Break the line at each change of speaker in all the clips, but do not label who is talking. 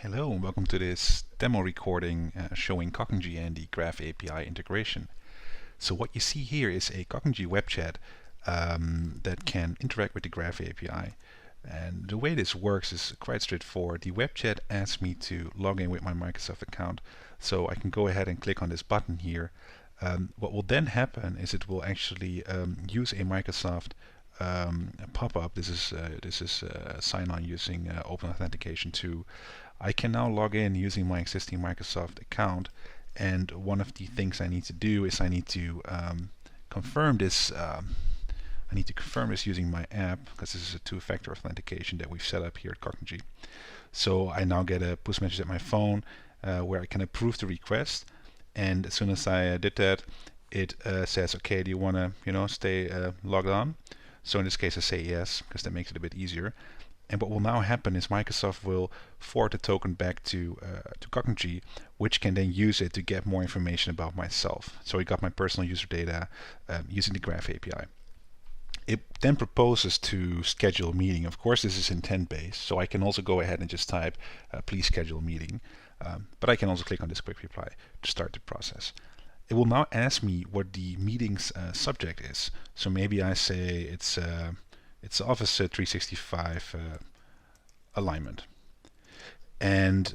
Hello and welcome to this demo recording showing Cognigy and the Graph API integration. So what you see here is a Cognigy Webchat that can interact with the Graph API. And the way this works is quite straightforward. The Webchat asks me to log in with my Microsoft account, so I can go ahead and click on this button here. What will then happen is it will actually use a Microsoft pop-up. This is sign on using Open Authentication 2. I can now log in using my existing Microsoft account, and one of the things I need to do is I need to confirm this. I need to confirm this using my app, because this is a two-factor authentication that we've set up here at Cognigy. So I now get a push message at my phone where I can approve the request, and as soon as I did that, it says, okay, do you want to stay logged on? So in this case I say yes, because that makes it a bit easier. And what will now happen is Microsoft will forward the token back to Cognigy, which can then use it to get more information about myself. So we got my personal user data using the Graph API. It then proposes to schedule a meeting. Of course, this is intent-based, so I can also go ahead and just type, please schedule a meeting. But I can also click on this quick reply to start the process. It will now ask me what the meeting's subject is. So maybe I say it's Office 365 alignment. And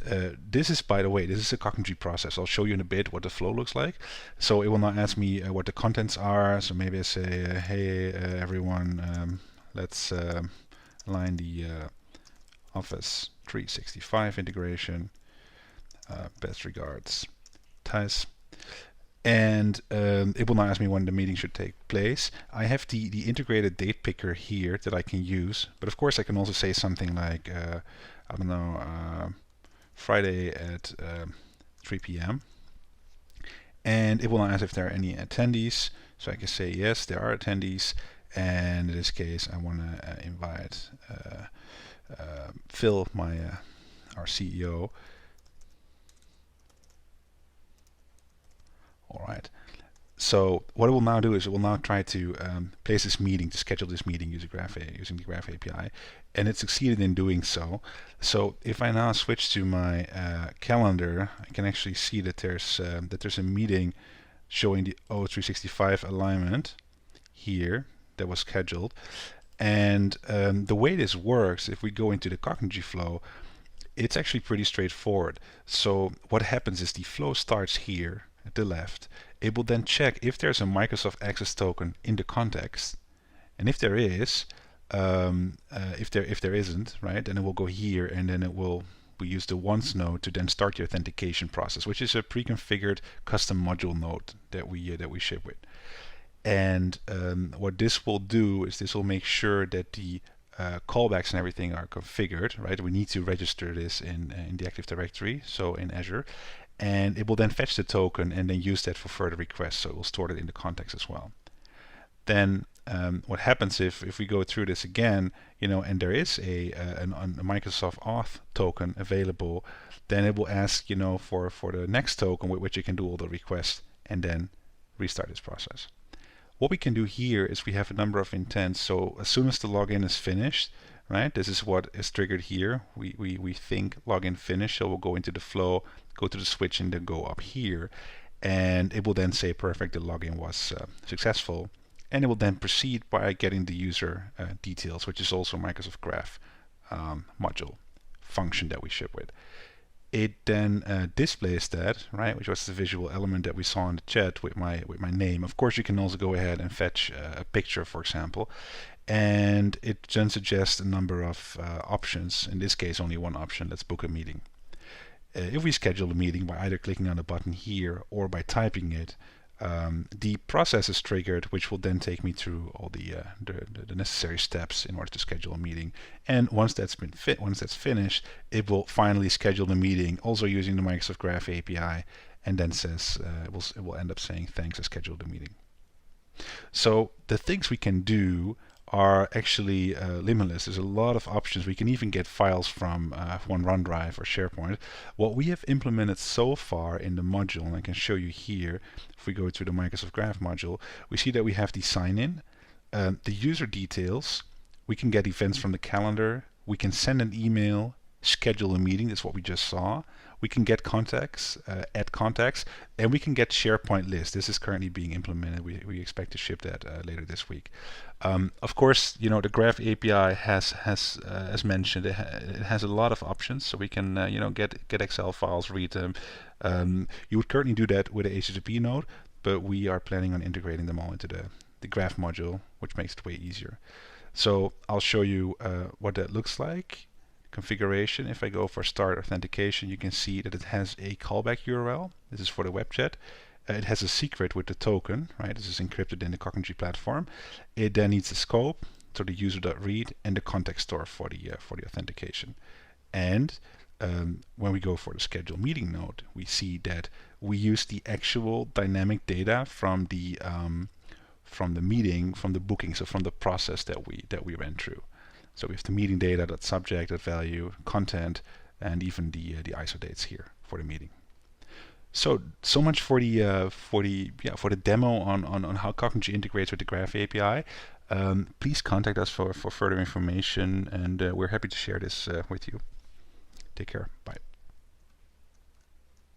this is, by the way, this is a Cognigy process. I'll show you in a bit what the flow looks like. So it will now ask me what the contents are. So maybe I say, hey everyone, let's align the Office 365 integration. Best regards, Thijs. And it will now ask me when the meeting should take place. I have the integrated date picker here that I can use, but of course I can also say something like, I don't know, Friday at 3 p.m. And it will now ask if there are any attendees. So I can say yes, there are attendees. And in this case, I want to invite Phil, our CEO. Alright, so what it will now do is it will now try to place this meeting, to schedule this meeting using the Graph API, and it succeeded in doing so. So if I now switch to my calendar, I can actually see that there's a meeting showing the O365 alignment here that was scheduled. And the way this works, if we go into the Cognigy flow, it's actually pretty straightforward. So what happens is the flow starts here at the left. It will then check if there's a Microsoft Access token in the context, and if there is, if there isn't, right, then it will go here, and then we use the once node to then start the authentication process, which is a pre-configured custom module node that we ship with. And what this will do is this will make sure that the callbacks and everything are configured, right? We need to register this in the Active Directory, so in Azure. And it will then fetch the token and then use that for further requests, so it will store it in the context as well. Then what happens if we go through this again, and there is a Microsoft Auth token available, then it will ask, for the next token with which you can do all the requests, and then restart this process. What we can do here is we have a number of intents. So as soon as the login is finished, right, this is what is triggered here. We think login finished, so we'll go into the flow, go to the switch, and then go up here, and it will then say perfect, the login was successful, and it will then proceed by getting the user details, which is also Microsoft Graph module function that we ship with. It then displays that, right, which was the visual element that we saw in the chat with my name. Of course, you can also go ahead and fetch a picture, for example, and it then suggests a number of options. In this case, only one option. Let's book a meeting. If we schedule a meeting by either clicking on the button here or by typing it, the process is triggered, which will then take me through all the necessary steps in order to schedule a meeting. And once that's finished, it will finally schedule the meeting, also using the Microsoft Graph API, and then says it will end up saying thanks, I scheduled the meeting. So the things we can do are actually limitless. There's a lot of options. We can even get files from OneDrive or SharePoint. What we have implemented so far in the module, and I can show you here, if we go to the Microsoft Graph module, we see that we have the sign-in, the user details, we can get events from the calendar, we can send an email, schedule a meeting. That's what we just saw. We can get contacts, add contacts, and we can get SharePoint lists. This is currently being implemented. We expect to ship that later this week. Of course, you know, the Graph API has as mentioned, it has a lot of options. So we can you know, get Excel files, read them. You would currently do that with a HTTP node, but we are planning on integrating them all into the Graph module, which makes it way easier. So I'll show you what that looks like. Configuration. If I go for start authentication, you can see that it has a callback URL. This is for the web chat. It has a secret with the token, right? This is encrypted in the Cognigy platform. It then needs the scope, so the user.read, and the context store for the authentication. And when we go for the schedule meeting node, we see that we use the actual dynamic data from the meeting, from the booking, so from the process that we ran through. So we have the meeting data, that subject, that value, content, and even the ISO dates here for the meeting. So much for the demo on how Cognigy integrates with the Graph API. Please contact us for further information, and we're happy to share this with you. Take care. Bye.